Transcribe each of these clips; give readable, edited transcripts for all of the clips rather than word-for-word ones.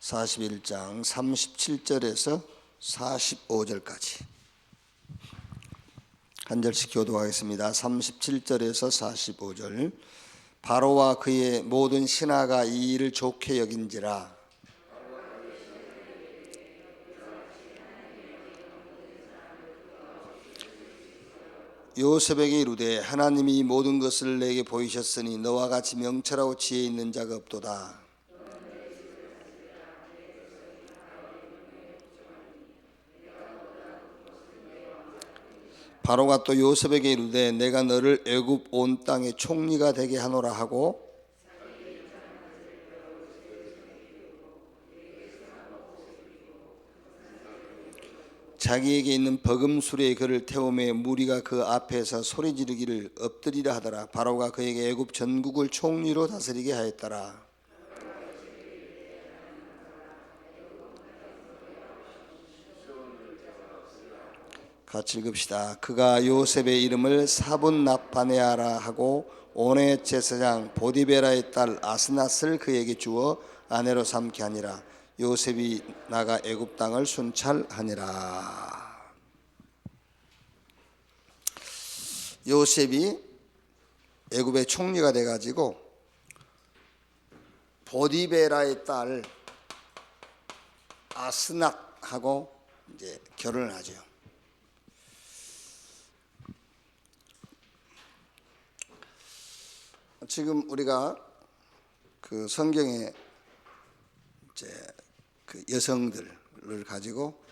41장 37절에서 45절까지 한 절씩 교도하겠습니다. 37절에서 45절. 바로와 그의 모든 신하가 이 일을 좋게 여긴지라. 요셉에게 이르되 하나님이 모든 것을 내게 보이셨으니 너와 같이 명철하고 지혜 있는 자가 없도다. 바로가 또 요셉에게 이르되 내가 너를 애굽 온 땅의 총리가 되게 하노라 하고 자기에게 있는 버금수레에 그를 태우매 무리가 그 앞에서 소리 지르기를 엎드리라 하더라. 바로가 그에게 애굽 전국을 총리로 다스리게 하였더라. 같이 읽읍시다. 그가 요셉의 이름을 사분납바네아라 하고 온의 제사장 보디베라의 딸 아스낫을 그에게 주어 아내로 삼게 하니라. 요셉이 나가 애굽 땅을 순찰하니라. 요셉이 애굽의 총리가 돼가지고 보디베라의 딸 아스낫하고 이제 결혼을 하죠. 지금 우리가 그 성경에 이제 그 여성들을 가지고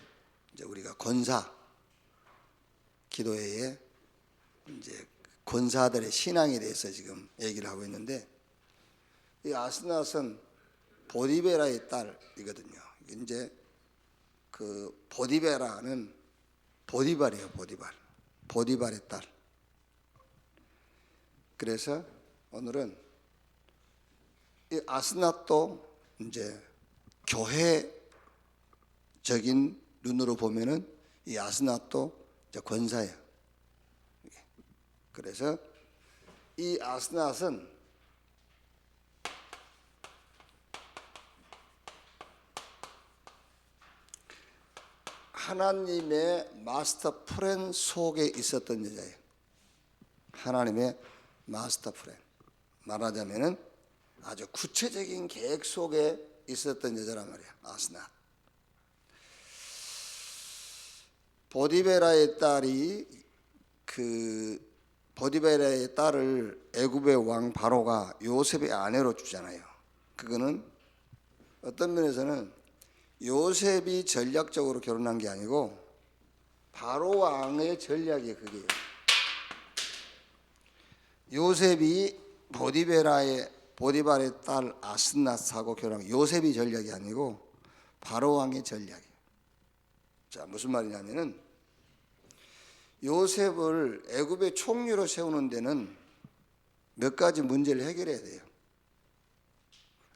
이제 우리가 권사 기도회에 이제 권사들의 신앙에 대해서 지금 얘기를 하고 있는데, 이 아스낫은 보디베라의 딸이거든요. 이제 그 보디베라는 보디발이에요. 보디발의 딸. 그래서 오늘은 이 아스낫도 이제 교회적인 눈으로 보면은 이 아스낫도 이제 권사예요. 그래서 이 아스낫은 하나님의 마스터 플랜 속에 있었던 여자예요. 하나님의 마스터 플랜. 말하자면은 아주 구체적인 계획 속에 있었던 여자란 말이야. 아스낫. 보디베라의 딸을 애굽의 왕 바로가 요셉의 아내로 주잖아요. 그거는 어떤 면에서는 요셉이 전략적으로 결혼한 게 아니고 바로 왕의 전략이 그게요. 요셉이 보디발의 딸 아스낫하고 결혼한 요셉이 전략이 아니고 바로 왕의 전략이에요. 자, 무슨 말이냐면은 요셉을 애굽의 총리로 세우는 데는 몇 가지 문제를 해결해야 돼요.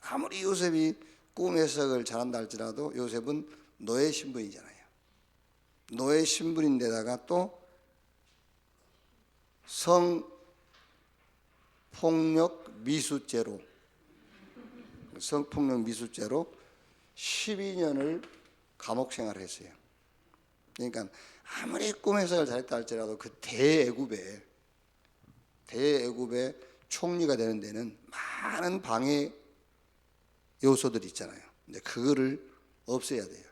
아무리 요셉이 꿈 해석을 잘한다 할지라도 요셉은 노예 신분이잖아요. 노예 신분인데다가 또 성폭력 미수죄로 12년을 감옥 생활을 했어요. 그러니까 아무리 꿈 해석을 잘했다 할지라도 그 대애굽의 총리가 되는 데는 많은 방해 요소들이 있잖아요. 근데 그거를 없애야 돼요.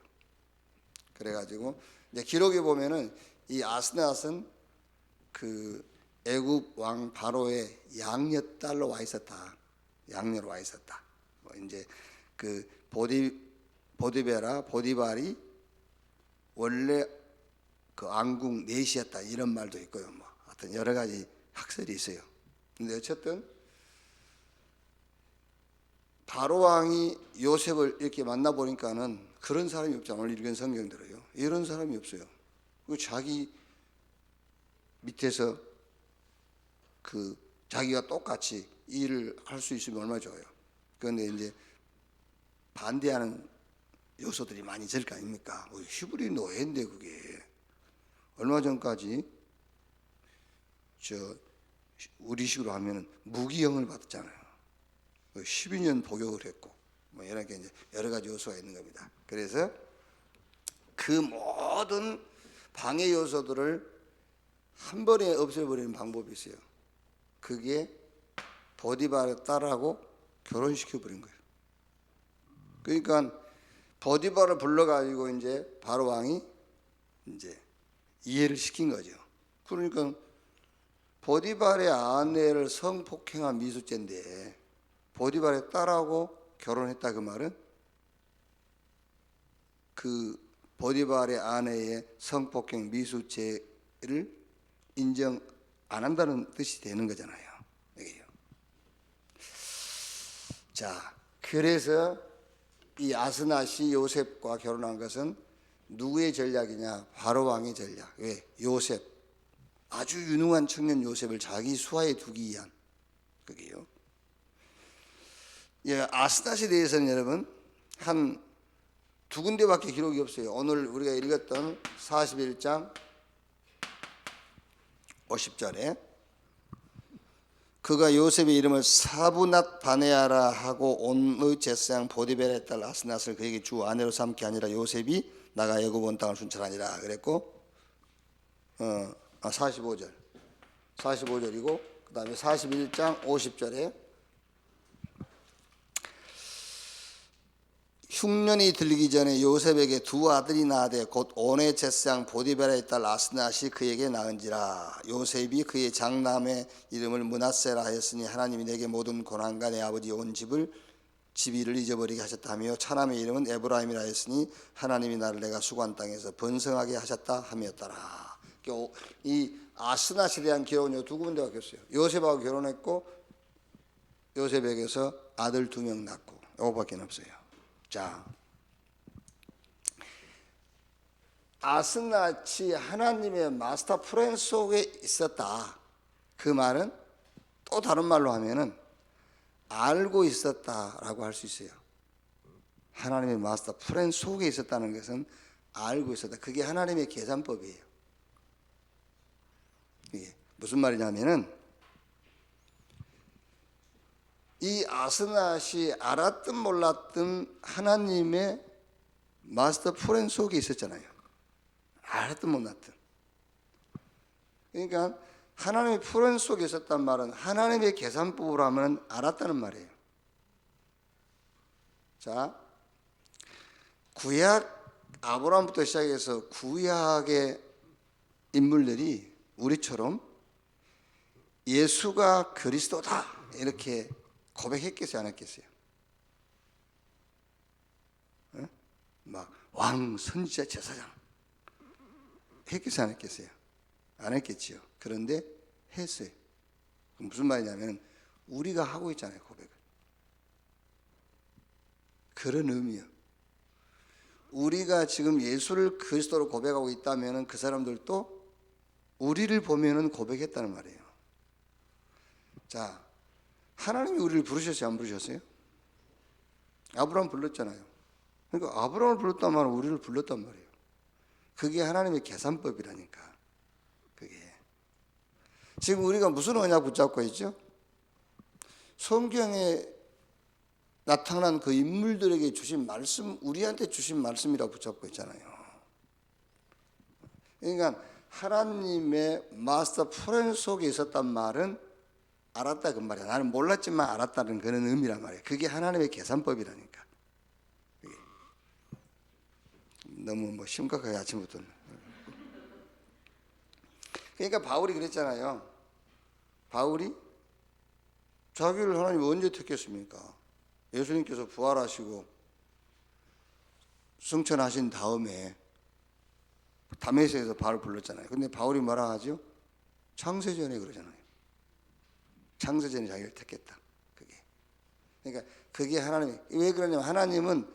그래가지고 이제 기록에 보면은 이 아스낫은 그 애굽 왕 바로의 양녀딸로 와 있었다. 양녀로 와 있었다. 뭐 이제 그 보디발이 원래 그 왕궁 내시였다 이런 말도 있고요. 뭐 하여튼 여러 가지 학설이 있어요. 근데 어쨌든 바로 왕이 요셉을 이렇게 만나 보니까는 그런 사람이 없잖아요. 오늘 읽은 성경들어요. 이런 사람이 없어요. 그 자기 밑에서 그 자기가 똑같이 일을 할 수 있으면 얼마나 좋아요. 그런데 이제 반대하는 요소들이 많이 있을 거 아닙니까? 히브리 노예인데 그게 얼마 전까지 우리식으로 하면은 무기형을 받았잖아요. 12년 복역을 했고 뭐 이렇게 이제 여러 가지 요소가 있는 겁니다. 그래서 그 모든 방해 요소들을 한 번에 없애버리는 방법이 있어요. 그게 보디발의 딸하고 결혼시켜 버린 거예요. 그러니까 보디발을 불러가지고 이제 바로 왕이 이제 이해를 시킨 거죠. 그러니까 보디발의 아내를 성폭행한 미수죄인데 보디발의 딸하고 결혼했다 그 말은 그 보디발의 아내의 성폭행 미수죄를 인정 안 한다는 뜻이 되는 거잖아요. 이게요. 자, 그래서 이 아스낫이 요셉과 결혼한 것은 누구의 전략이냐? 바로 왕의 전략. 왜? 요셉, 아주 유능한 청년 요셉을 자기 수하에 두기 위한 그게요. 예, 아스낫에 대해서는 여러분 한 두 군데밖에 기록이 없어요. 오늘 우리가 읽었던 41장 50절에 그가 요셉의 이름을 사브낫 바네아라 하고 온의 제사장 보디벨의 딸 아스낫을 그에게 주 아내로 삼게 아니라 요셉이 나가 애굽 온 땅을 순찰하니라 그랬고 45절이고 그 다음에 41장 50절에 흉년이 들리기 전에 요셉에게 두 아들이 나되 곧 온의 제사장 보디벨의 딸 아스낫이 그에게 낳은지라. 요셉이 그의 장남의 이름을 므낫세라 하였으니 하나님이 내게 모든 고난과 내 아버지 온 집이를 잊어버리게 하셨다며 차남의 이름은 에브라임이라 하였으니 하나님이 나를 내가 수고한 땅에서 번성하게 하셨다 하였더라. 이 아스낫에 대한 기록은 두 군데밖에 없어요. 요셉하고 결혼했고 요셉에게서 아들 2명 낳고 이거밖에 없어요. 자, 아스낫이 하나님의 마스터 플랜 속에 있었다. 그 말은 또 다른 말로 하면은 알고 있었다라고 할 수 있어요. 하나님의 마스터 플랜 속에 있었다는 것은 알고 있었다. 그게 하나님의 계산법이에요. 이게 무슨 말이냐면은 이 아스낫이 알았든 몰랐든 하나님의 마스터 플랜 속에 있었잖아요. 알았든 몰랐든. 그러니까 하나님의 플랜 속에 있었단 말은 하나님의 계산법으로 하면 알았다는 말이에요. 자, 구약 아브라함부터 시작해서 구약의 인물들이 우리처럼 예수가 그리스도다 이렇게 고백했겠어요, 안 했겠어요? 막 왕, 선지자, 제사장 했겠어요, 안 했겠어요? 안 했겠지요. 그런데 했어요. 무슨 말이냐면 우리가 하고 있잖아요, 고백을. 그런 의미요. 우리가 지금 예수를 그리스도로 고백하고 있다면 그 사람들도 우리를 보면은 고백했다는 말이에요. 자, 하나님이 우리를 부르셨어요, 안 부르셨어요? 아브라함 불렀잖아요. 그러니까 아브라함을 불렀단 말은 우리를 불렀단 말이에요. 그게 하나님의 계산법이라니까. 그게 지금 우리가 무슨 언약 붙잡고 있죠? 성경에 나타난 그 인물들에게 주신 말씀, 우리한테 주신 말씀이라고 붙잡고 있잖아요. 그러니까 하나님의 마스터 플랜 속에 있었단 말은 알았다 그 말이야. 나는 몰랐지만 알았다는 그런 의미란 말이야. 그게 하나님의 계산법이라니까. 그게. 너무 뭐 심각하게 아침부터. 그러니까 바울이 그랬잖아요. 바울이 자기를 하나님이 언제 택했습니까? 예수님께서 부활하시고 승천하신 다음에 다메섹에서 바울을 불렀잖아요. 근데 바울이 뭐라 하죠? 창세전에 그러잖아요. 창세전에 자기를 택했다. 그게. 그러니까 그게 하나님. 왜 그러냐면 하나님은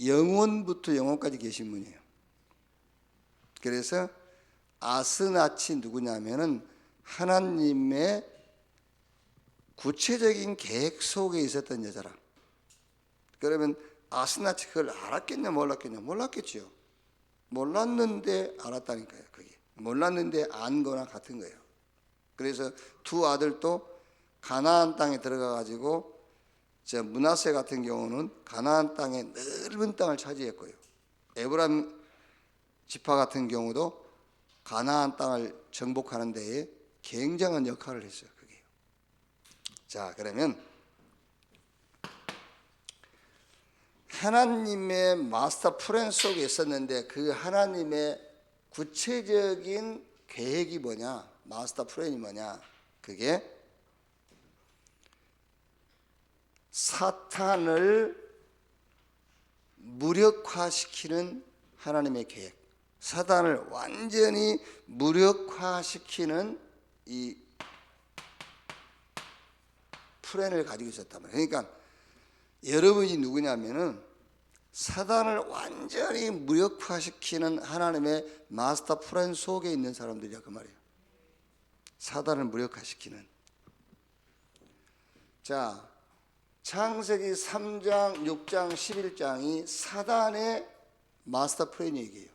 영원부터 영원까지 계신 분이에요. 그래서 아스낫이 누구냐면은 하나님의 구체적인 계획 속에 있었던 여자라. 그러면 아스낫이 그걸 알았겠냐 몰랐겠냐? 몰랐겠지요. 몰랐는데 알았다니까요. 그게 몰랐는데 안 거나 같은 거예요. 그래서 두 아들도 가나안 땅에 들어가 가지고 저 므낫세 같은 경우는 가나안 땅에 넓은 땅을 차지했고요. 에브라임 지파 같은 경우도 가나안 땅을 정복하는 데에 굉장한 역할을 했어요. 그게. 자, 그러면 하나님의 마스터 플랜 속에 있었는데 그 하나님의 구체적인 계획이 뭐냐? 마스터 플랜이 뭐냐? 그게 사탄을 무력화시키는 하나님의 계획, 사탄을 완전히 무력화시키는 이 플랜을 가지고 있었단 말이에요. 그러니까 여러분이 누구냐면은 사탄을 완전히 무력화시키는 하나님의 마스터 플랜 속에 있는 사람들이야 그 말이에요. 사탄을 무력화시키는. 자, 창세기 3장, 6장, 11장이 사탄의 마스터 플랜 얘기예요.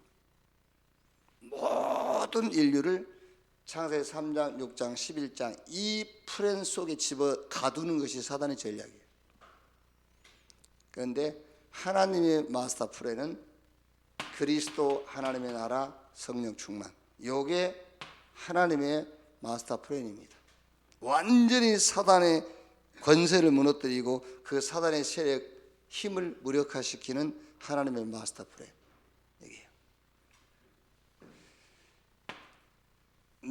모든 인류를 창세기 3장, 6장, 11장 이 플랜 속에 집어 가두는 것이 사탄의 전략이에요. 그런데 하나님의 마스터 플랜은 그리스도, 하나님의 나라, 성령 충만. 이게 하나님의 마스터 플랜입니다. 완전히 사탄의 권세를 무너뜨리고 그 사단의 세력, 힘을 무력화시키는 하나님의 마스터 플랜 얘기예요.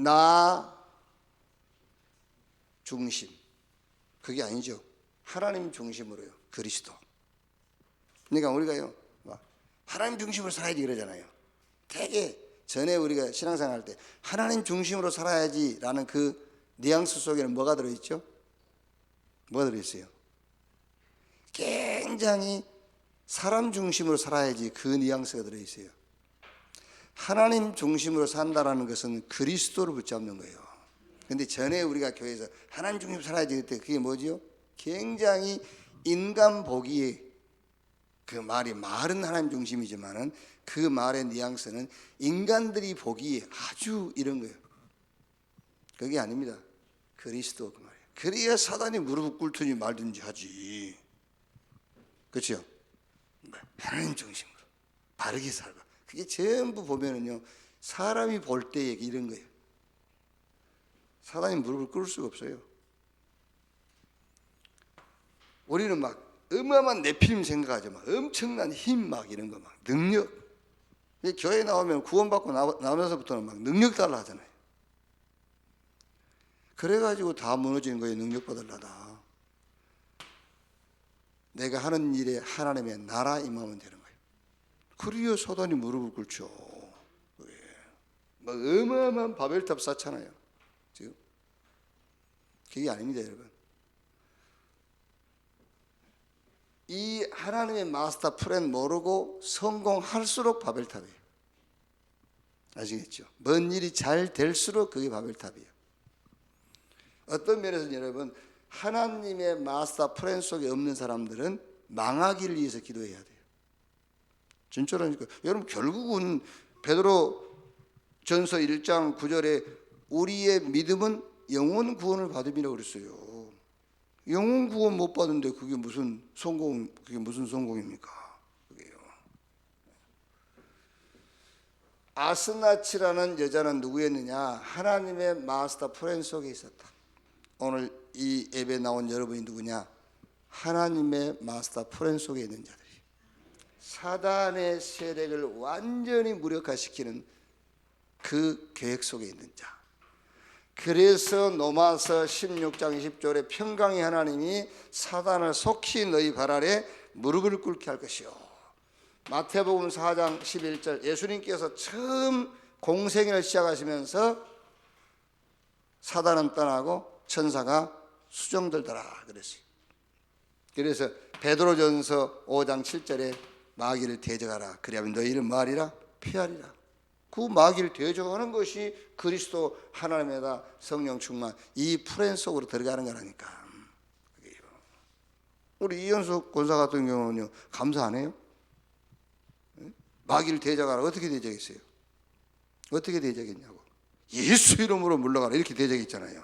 나 중심, 그게 아니죠. 하나님 중심으로요. 그리스도. 그러니까 우리가요, 하나님 중심으로 살아야지 그러잖아요. 되게 전에 우리가 신앙생활 할 때 하나님 중심으로 살아야지라는 그 뉘앙스 속에는 뭐가 들어있죠? 뭐가 들어있어요? 굉장히 사람 중심으로 살아야지 그 뉘앙스가 들어있어요. 하나님 중심으로 산다라는 것은 그리스도를 붙잡는 거예요. 근데 전에 우리가 교회에서 하나님 중심으로 살아야지 그때 그게 뭐지요? 굉장히 인간 보기에 그 말은 하나님 중심이지만은 그 말의 뉘앙스는 인간들이 보기에 아주 이런 거예요. 그게 아닙니다. 그리스도 그 말이에요. 그래야 사단이 무릎 꿇든지 말든지 하지. 그렇죠? 하나님 중심으로 바르게 살고. 그게 전부 보면은요, 사람이 볼 때 얘기 이런 거예요. 사단이 무릎을 꿇을 수가 없어요. 우리는 막 어마어마한 내피림 생각하죠. 막 엄청난 힘, 막 이런 거, 막 능력. 교회 나오면 구원받고 나오면서부터는 막 능력 달라 하잖아요. 그래가지고 다 무너지는 거예요. 능력 받으려다. 내가 하는 일에 하나님의 나라 임하면 되는 거예요. 그리여 사단이 무릎을 꿇죠. 막 어마어마한 바벨탑 쌓잖아요. 지금 그게 아닙니다, 여러분. 이 하나님의 마스터 플랜 모르고 성공할수록 바벨탑이에요. 아시겠죠? 먼 일이 잘 될수록 그게 바벨탑이에요. 어떤 면에서는 여러분, 하나님의 마스터 플랜 속에 없는 사람들은 망하기를 위해서 기도해야 돼요. 진짜라니까. 여러분, 결국은 베드로 전서 1장 9절에 우리의 믿음은 영원 구원을 받음이라고 그랬어요. 영원 구원 못 받는데 그게 무슨 성공입니까? 그게요. 아스나치라는 여자는 누구였느냐? 하나님의 마스터 플랜 속에 있었다. 오늘 이 예배 나온 여러분이 누구냐? 하나님의 마스터 플랜 속에 있는 자들이. 사단의 세력을 완전히 무력화시키는 그 계획 속에 있는 자. 그래서 로마서 16장 20절에 평강의 하나님이 사단을 속히 너희 발 아래 무릎을 꿇게 할 것이요. 마태복음 4장 11절 예수님께서 처음 공생애를 시작하시면서 사단은 떠나고 천사가 수종들더라 그랬어요. 그래서 베드로전서 5장 7절에 마귀를 대적하라. 그리하면 너희는 말이라 피하리라. 그 마귀를 대적하는 것이 그리스도 하나님에다 성령 충만 이 플랜 속으로 들어가는 거라니까. 우리 이현숙 권사 같은 경우는요, 감사 안 해요? 마귀를 대적하라. 어떻게 대적했어요? 어떻게 대적했냐고. 예수 이름으로 물러가라 이렇게 대적했잖아요.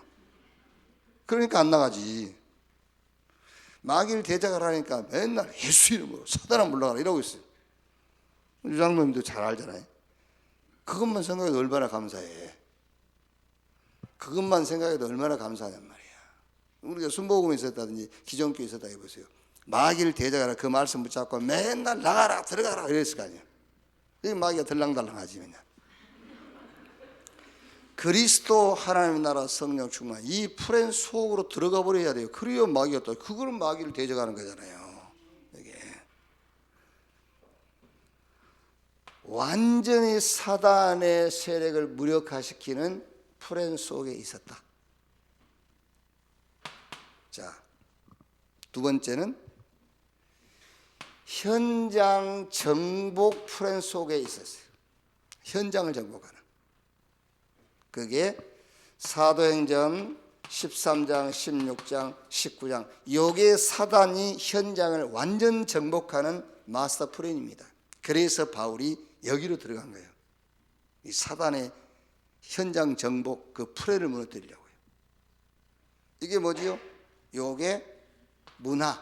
그러니까 안 나가지. 마귀를 대적하라니까 맨날 예수 이름으로 사단아 물러가라 이러고 있어요. 유장로님도 잘 알잖아요. 그것만 생각해도 얼마나 감사해. 그것만 생각해도 얼마나 감사하냔 말이야. 우리가 순복음에 있었다든지 기존교에 있었다 해보세요. 마귀를 대적하라 그 말씀 붙잡고 맨날 나가라 들어가라 이랬을 거 아니에요. 이 마귀가 들랑달랑하지 맨날. 그리스도 하나님의 나라 성령 충만 이 풀앤 속으로 들어가 버려야 돼요. 그래야 마귀가 또 그거는 마귀를 대적하는 거잖아요. 이게 완전히 사단의 세력을 무력화시키는 풀앤 속에 있었다. 자, 두 번째는 현장 정복 풀앤 속에 있었어요. 현장을 정복하는. 그게 사도행전 13장, 16장, 19장 요게 사단이 현장을 완전 정복하는 마스터 플랜입니다. 그래서 바울이 여기로 들어간 거예요. 이 사단의 현장 정복 그 플랜을 무너뜨리려고요. 이게 뭐지요? 요게 문화,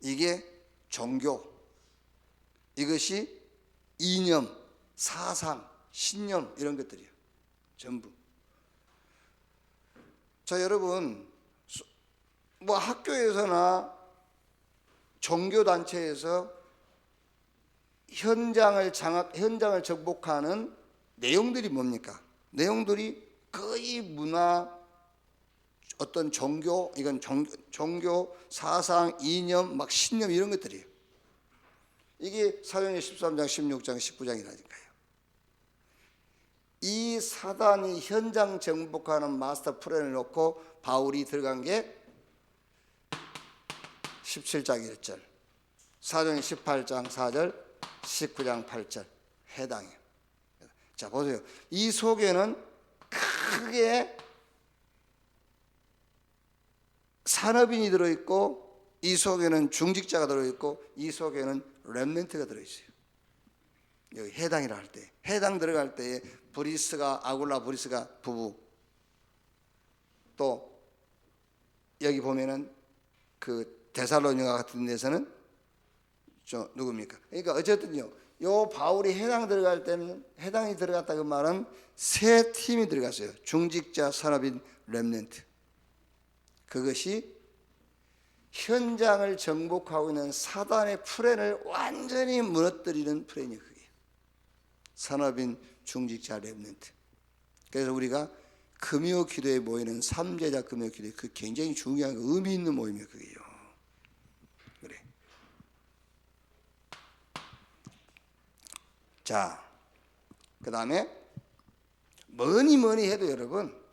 이게 종교, 이것이 이념, 사상, 신념 이런 것들이에요. 전부. 자, 여러분 뭐 학교에서나 종교단체에서 현장을 정복하는 내용들이 뭡니까? 내용들이 거의 문화, 어떤 종교, 이건 종교, 사상, 이념, 막 신념 이런 것들이에요. 이게 사도행전 13장, 16장, 19장이라니까요. 이 사단이 현장 정복하는 마스터 플랜을 놓고 바울이 들어간 게 17장 1절, 사도행전 18장 4절, 19장 8절 해당해요. 자, 보세요. 이 속에는 크게 산업인이 들어있고, 이 속에는 중직자가 들어있고, 이 속에는 렘넌트가 들어있어요. 여기 해당이라 할 때, 해당 들어갈 때에 브리스가, 아굴라 브리스가 부부, 또 여기 보면은 그 데살로니가 같은 데서는 저 누굽니까? 그러니까 어쨌든요, 요 바울이 해당 들어갈 때는, 해당이 들어갔다 그 말은 세 팀이 들어갔어요. 중직자, 산업인, 렘넌트. 그것이 현장을 정복하고 있는 사단의 플랜을 완전히 무너뜨리는 플랜이에요. 그게 산업인, 중직자, 렘넌트. 그래서 우리가 금요 기도에 모이는 삼제자 금요 기도에 그 굉장히 중요한 의미 있는 모임이에요. 그게요. 그래. 자, 그 다음에 뭐니 해도 여러분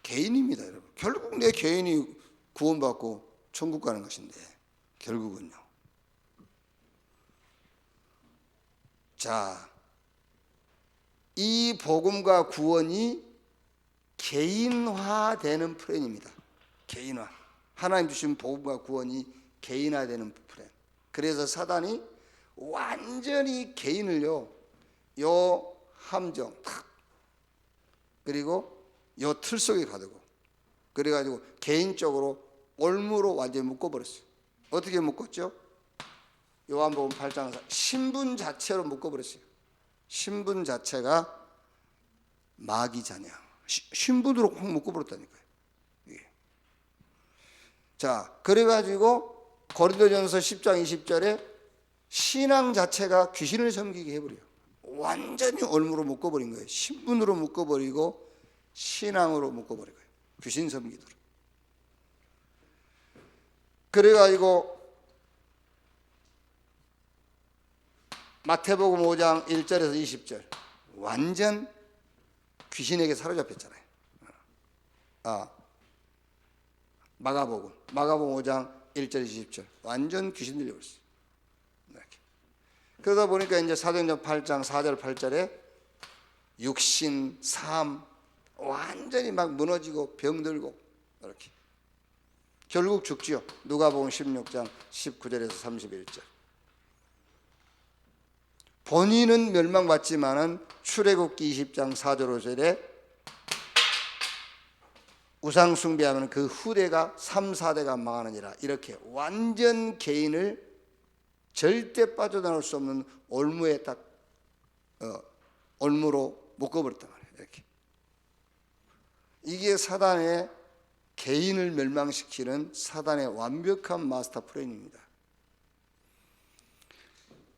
개인입니다. 여러분 결국 내 개인이 구원받고 천국 가는 것인데 결국은요. 자, 이 복음과 구원이 개인화되는 플랜입니다. 개인화. 하나님 주신 복음과 구원이 개인화되는 플랜. 그래서 사단이 완전히 개인을요, 요 함정 탁, 그리고 요 틀 속에 가두고, 그래가지고 개인적으로 올무로 완전히 묶어버렸어요. 어떻게 묶었죠? 요한복음 8장 신분 자체로 묶어버렸어요. 신분 자체가 마귀 자녀, 신분으로 확 묶어버렸다니까요. 예. 자, 그래가지고 고린도전서 10장 20절에 신앙 자체가 귀신을 섬기게 해버려요. 완전히 올무로 묶어버린 거예요. 신분으로 묶어버리고 신앙으로 묶어버린 거예요. 귀신 섬기도록. 그래가지고 마태복음 5장 1절에서 20절 완전 귀신에게 사로잡혔잖아요. 마가복음 5장 1절 20절 완전 귀신 들려버렸어요. 이렇게. 그러다 보니까 이제 사도행전 8장 4절 8절에 육신, 삶 완전히 막 무너지고 병들고 이렇게 결국 죽지요. 누가복음 16장 19절에서 31절. 본인은 멸망받지만은 출애굽기 20장 4절 5절에 우상 숭배하면 그 후대가 3, 4대가 망하느니라. 이렇게 완전 개인을 절대 빠져나올 수 없는 올무에 딱 올무로 묶어버렸단 말이에요. 이렇게. 이게 사단의 개인을 멸망시키는 사단의 완벽한 마스터 플랜입니다.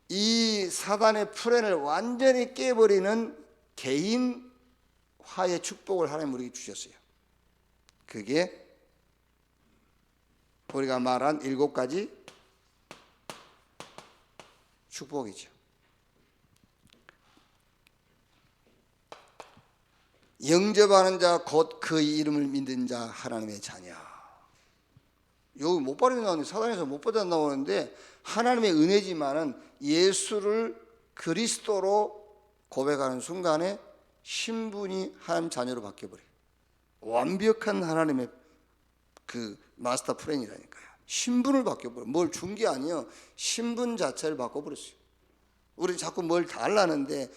이 사단의 플랜을 완전히 깨버리는 개인화의 축복을 하나님 우리에게 주셨어요. 그게 우리가 말한 7가지 축복이죠. 영접하는 자 곧 그 이름을 믿는 자 하나님의 자녀. 여기 못 빠져나오는데, 사단에서 못 빠져나오는데 하나님의 은혜지만은 예수를 그리스도로 고백하는 순간에 신분이 하나님 자녀로 바뀌어버려요. 완벽한 하나님의 그 마스터 플랜이라니까요. 신분을 바뀌어버려요. 뭘 준 게 아니에요. 신분 자체를 바꿔버렸어요. 우리 자꾸 뭘 달라는데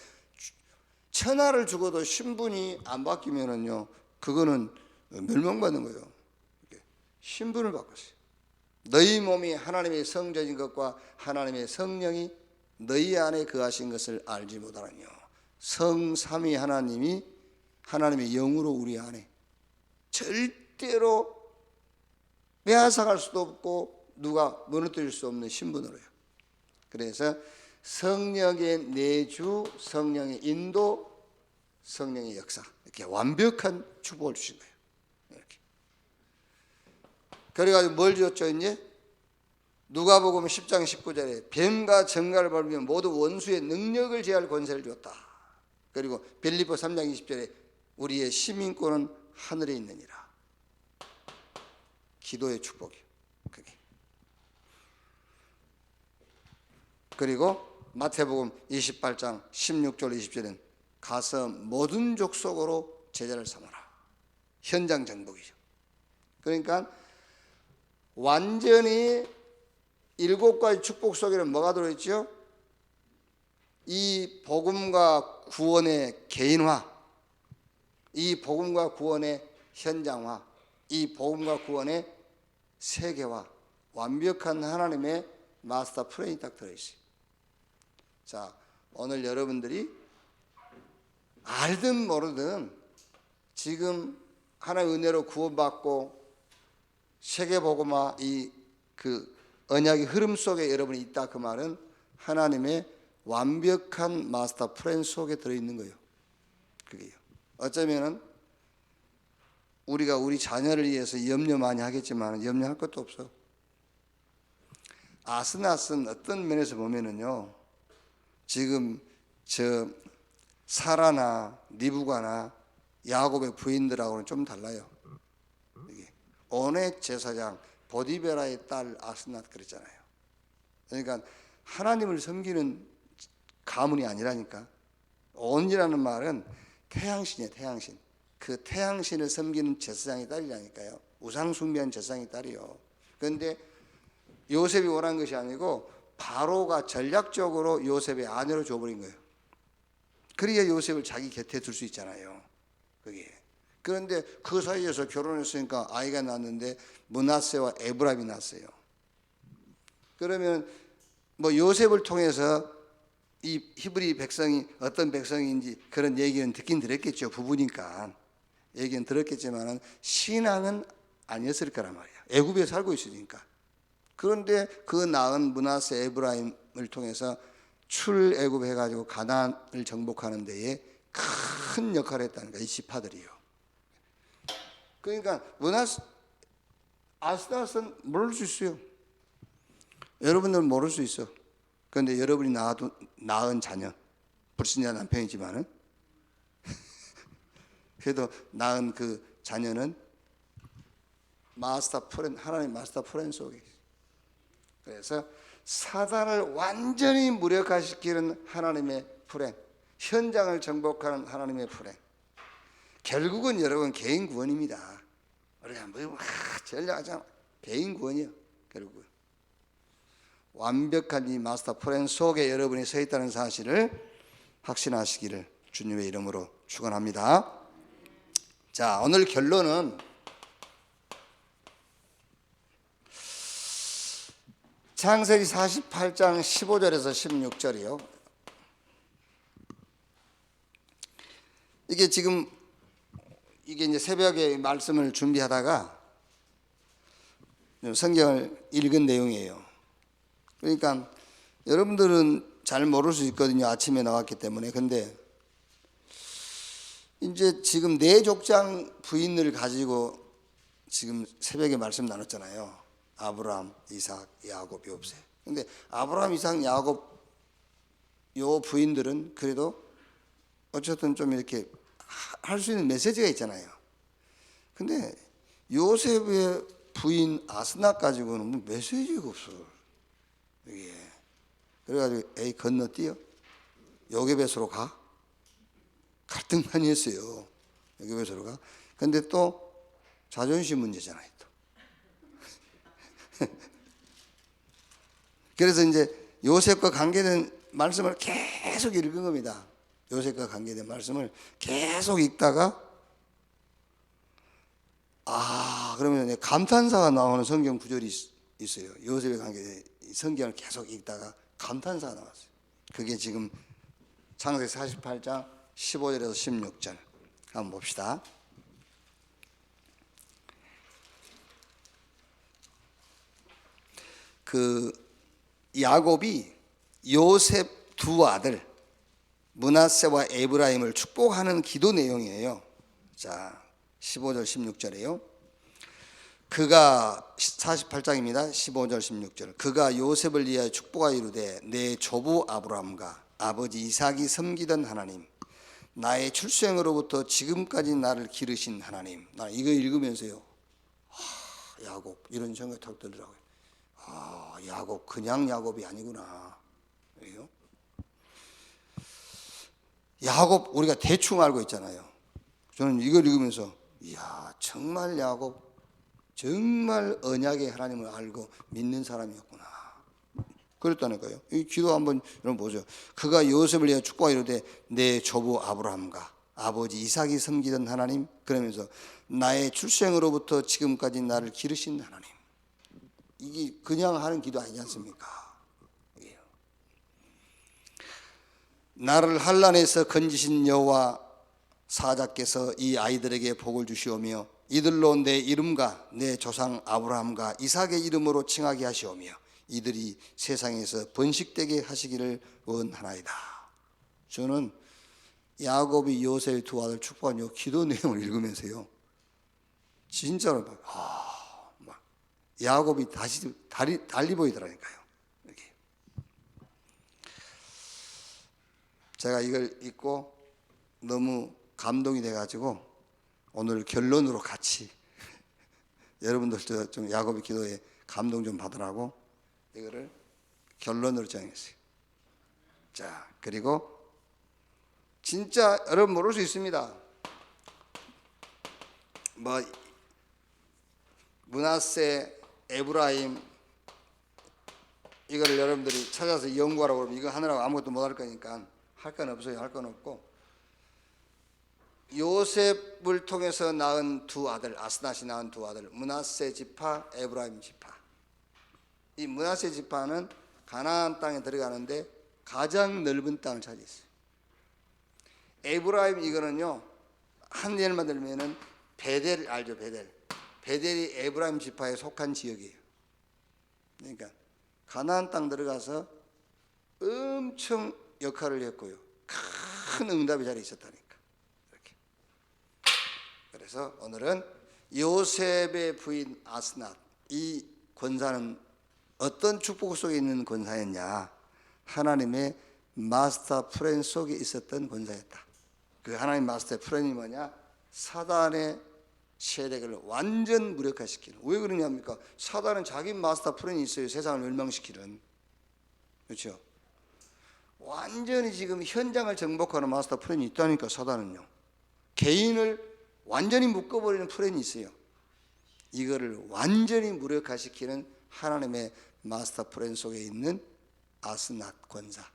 천하를 죽어도 신분이 안 바뀌면은요, 그거는 멸망받는 거예요. 신분을 바꿨어요. 너희 몸이 하나님의 성전인 것과 하나님의 성령이 너희 안에 거하신 것을 알지 못하느뇨. 성삼위 하나님이 하나님의 영으로 우리 안에 절대로 빼앗아갈 수도 없고 누가 무너뜨릴 수 없는 신분으로요. 그래서 성령의 내주, 성령의 인도, 성령의 역사, 이렇게 완벽한 축복을 주신 거예요. 이렇게. 그래가지고 뭘 줬죠? 이제 누가복음 10장 19절에 뱀과 정갈을 밟으며 모두 원수의 능력을 제할 권세를 줬다. 그리고 빌립보 3장 20절에 우리의 시민권은 하늘에 있느니라. 기도의 축복이에요. 그게. 그리고 마태복음 28장 16절 20절은 가서 모든 족속으로 제자를 삼아라. 현장 정복이죠. 그러니까 완전히 7가지 축복 속에는 뭐가 들어있죠? 이 복음과 구원의 개인화, 이 복음과 구원의 현장화, 이 복음과 구원의 세계화, 완벽한 하나님의 마스터 플랜이 딱 들어있어요. 자, 오늘 여러분들이 알든 모르든 지금 하나님의 은혜로 구원받고 세계복음화 이 그 언약의 흐름 속에 여러분이 있다, 그 말은 하나님의 완벽한 마스터 플랜 속에 들어있는 거예요. 그게요. 어쩌면은 우리가 우리 자녀를 위해서 염려 많이 하겠지만 염려할 것도 없어. 아스낫은 어떤 면에서 보면은요, 지금 저 사라나 리브가나 야곱의 부인들하고는 좀 달라요. 온의 제사장 보디베라의 딸 아스낫 그랬잖아요. 그러니까 하나님을 섬기는 가문이 아니라니까. 온이라는 말은 태양신이에요. 태양신. 그 태양신을 섬기는 제사장의 딸이라니까요. 우상 숭배한 제사장의 딸이요. 그런데 요셉이 원한 것이 아니고 바로가 전략적으로 요셉의 아내로 줘버린 거예요. 그래야 요셉을 자기 곁에 둘 수 있잖아요. 그게. 그런데 그 사이에서 결혼했으니까 아이가 낳았는데 므낫세와 에브라임이 낳았어요. 그러면 뭐 요셉을 통해서 이 히브리 백성이 어떤 백성인지 그런 얘기는 듣긴 들었겠죠. 부부니까 얘기는 들었겠지만은 신앙은 아니었을 거란 말이야. 애굽에 살고 있으니까. 그런데 그 낳은 므낫세 에브라임을 통해서 출애굽 해가지고 가나안을 정복하는 데에 큰 역할을 했다는 거야. 이 지파들이요. 그러니까 아스낫은 모를 수 있어요. 여러분들은 모를 수 있어. 그런데 여러분이 낳은 자녀, 불신자 남편이지만은 그래도 낳은 그 자녀는 마스터 플랜, 하나님의 마스터 플랜 속에 있어요. 그래서 사단을 완전히 무력화시키는 하나님의 플랜, 현장을 정복하는 하나님의 플랜. 결국은 여러분 개인 구원입니다. 우리가 뭐 전략하잖아. 개인 구원이요. 결국은 완벽한 이 마스터 플랜 속에 여러분이 서 있다는 사실을 확신하시기를 주님의 이름으로 축원합니다. 자, 오늘 결론은 창세기 48장 15절에서 16절이요. 이게 지금 이제 새벽에 말씀을 준비하다가 성경을 읽은 내용이에요. 그러니까 여러분들은 잘 모를 수 있거든요. 아침에 나왔기 때문에. 근데 이제 지금 네 족장 부인을 가지고 지금 새벽에 말씀 나눴잖아요. 아브라함, 이삭, 야곱, 욥세. 근데 아브라함, 이삭, 야곱 요 부인들은 그래도 어쨌든 좀 이렇게 할 수 있는 메시지가 있잖아요. 근데 요셉의 부인 아스낫 가지고는 뭐 메시지가 없어. 이게 그래가지고 에이 건너뛰어 요게벳으로 가. 갈등 많이 했어요. 요게벳으로 가. 근데 또 자존심 문제잖아요. 또. 그래서 이제 요셉과 관계된 말씀을 계속 읽은 겁니다. 요셉과 관계된 말씀을 계속 읽다가 그러면 감탄사가 나오는 성경 구절이 있어요. 요셉에 관계된 성경을 계속 읽다가 감탄사가 나왔어요. 그게 지금 창세기 48장 15절에서 16절 한번 봅시다. 그 야곱이 요셉 두 아들 므낫세와 에브라임을 축복하는 기도 내용이에요. 자, 15절 16절이에요. 그가 48장입니다. 15절 16절. 그가 요셉을 위하여 축복하여 이르되 내 조부 아브라함과 아버지 이삭이 섬기던 하나님, 나의 출생으로부터 지금까지 나를 기르신 하나님. 나 이거 읽으면서요, 야곱 이런 생각이 탁 들더라고요. 야곱 그냥 야곱이 아니구나. 왜요? 야곱 우리가 대충 알고 있잖아요. 저는 이걸 읽으면서 이야 정말 야곱 정말 언약의 하나님을 알고 믿는 사람이었구나. 그랬다니까요. 이 기도 한번 여러분 보죠. 그가 요셉을 위하여 축복하여 이르되 내 조부 아브라함과 아버지 이삭이 섬기던 하나님, 그러면서 나의 출생으로부터 지금까지 나를 기르신 하나님. 이게 그냥 하는 기도 아니지 않습니까? 나를 환난에서 건지신 여호와 사자께서 이 아이들에게 복을 주시오며 이들로 내 이름과 내 조상 아브라함과 이삭의 이름으로 칭하게 하시오며 이들이 세상에서 번식되게 하시기를 원하나이다. 저는 야곱이 요셉의 두 아들 축복한 요 기도 내용을 읽으면서요, 진짜로 막 야곱이 다시 달리 보이더라니까요. 이렇게. 제가 이걸 읽고 너무 감동이 돼가지고 오늘 결론으로 같이 여러분들도 좀 야곱의 기도에 감동 좀 받으라고 이거를 결론으로 정했어요. 자, 그리고 진짜 여러분 모를 수 있습니다. 뭐 므낫세, 에브라임 이거를 여러분들이 찾아서 연구하라고 그러면 이거 하느라고 아무것도 못 할 거니까 할 건 없어요. 할 건 없고, 요셉을 통해서 낳은 두 아들, 아스낫이 낳은 두 아들, 므낫세 지파, 에브라임 지파. 이 므낫세 지파는 가나안 땅에 들어가는데 가장 넓은 땅을 차지했어요. 에브라임 이거는요, 한 예를만 들면은 베델 알죠? 베델이 에브라임 지파에 속한 지역이에요. 그러니까 가나안 땅 들어가서 엄청 역할을 했고요, 큰 응답의 자리에 있었다니까. 이렇게. 그래서 오늘은 요셉의 부인 아스낫, 이 권사는 어떤 축복 속에 있는 권사였냐? 하나님의 마스터 플랜 속에 있었던 권사였다. 그 하나님 마스터 플랜이 뭐냐? 사단의 세력을 완전 무력화시키는. 왜 그러냐입니까? 사단은 자기 마스터 플랜이 있어요. 세상을 멸망시키는. 그렇죠? 완전히 지금 현장을 정복하는 마스터 플랜이 있다니까. 사단은요, 개인을 완전히 묶어버리는 플랜이 있어요. 이거를 완전히 무력화시키는 하나님의 마스터 플랜 속에 있는 아스낫 권사,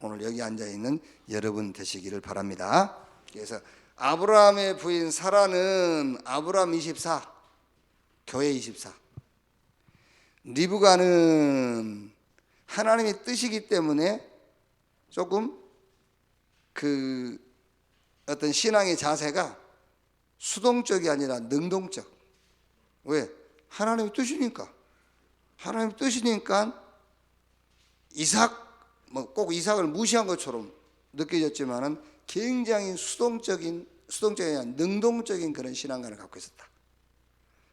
오늘 여기 앉아있는 여러분 되시기를 바랍니다. 그래서 아브라함의 부인 사라는 아브라함 24, 교회 24, 리브가는 하나님의 뜻이기 때문에 조금 그 어떤 신앙의 자세가 수동적이 아니라 능동적. 왜? 하나님의 뜻이니까. 하나님의 뜻이니까 이삭, 뭐 꼭 이삭을 무시한 것처럼 느껴졌지만은 굉장히 수동적이 아니라 능동적인 그런 신앙관을 갖고 있었다.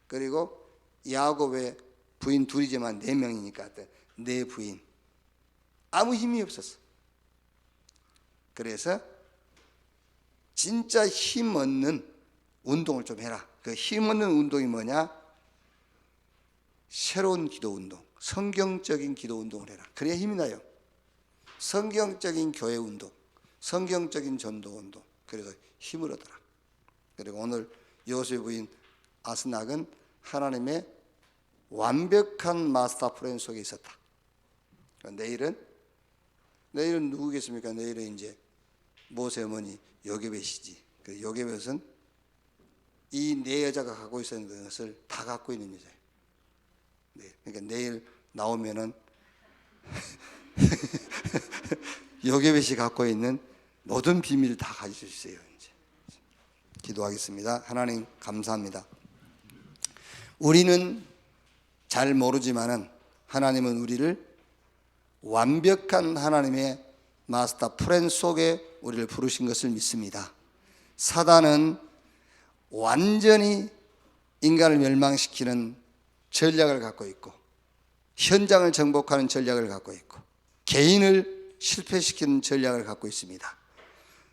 그리고 야곱의 부인 둘이지만 4명이니까 네 부인 아무 힘이 없었어. 그래서 진짜 힘 얻는 운동을 좀 해라. 그 힘 얻는 운동이 뭐냐? 새로운 기도 운동, 성경적인 기도 운동을 해라. 그래야 힘이 나요. 성경적인 교회 운동, 성경적인 전도 운동. 그래서 힘을 얻어라. 그리고 오늘 요셉 부인 아스낙은 하나님의 완벽한 마스터 플랜 속에 있었다. 내일은 누구겠습니까? 내일은 이제 모세 어머니 요게벳이지. 그 요게벳은 이 네 여자가 갖고 있었는 것을 다 갖고 있는 여자예요. 네. 그러니까 내일 나오면은 요게벳이 갖고 있는 모든 비밀을 다 가질 수 있어요. 이제 기도하겠습니다. 하나님 감사합니다. 우리는 잘 모르지만은 하나님은 우리를 완벽한 하나님의 마스터 플랜 속에 우리를 부르신 것을 믿습니다. 사단은 완전히 인간을 멸망시키는 전략을 갖고 있고 현장을 정복하는 전략을 갖고 있고 개인을 실패시키는 전략을 갖고 있습니다.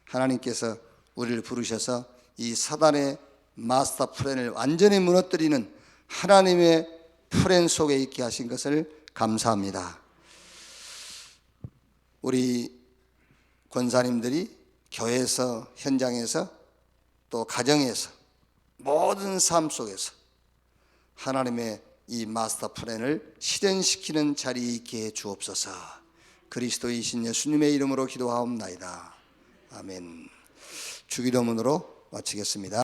하나님께서 우리를 부르셔서 이 사단의 마스터 플랜을 완전히 무너뜨리는 하나님의 플랜 속에 있게 하신 것을 감사합니다. 우리 권사님들이 교회에서, 현장에서, 또 가정에서, 모든 삶 속에서 하나님의 이 마스터 플랜을 실현시키는 자리에 있게 해 주옵소서. 그리스도이신 예수님의 이름으로 기도하옵나이다. 아멘. 주기도문으로 마치겠습니다.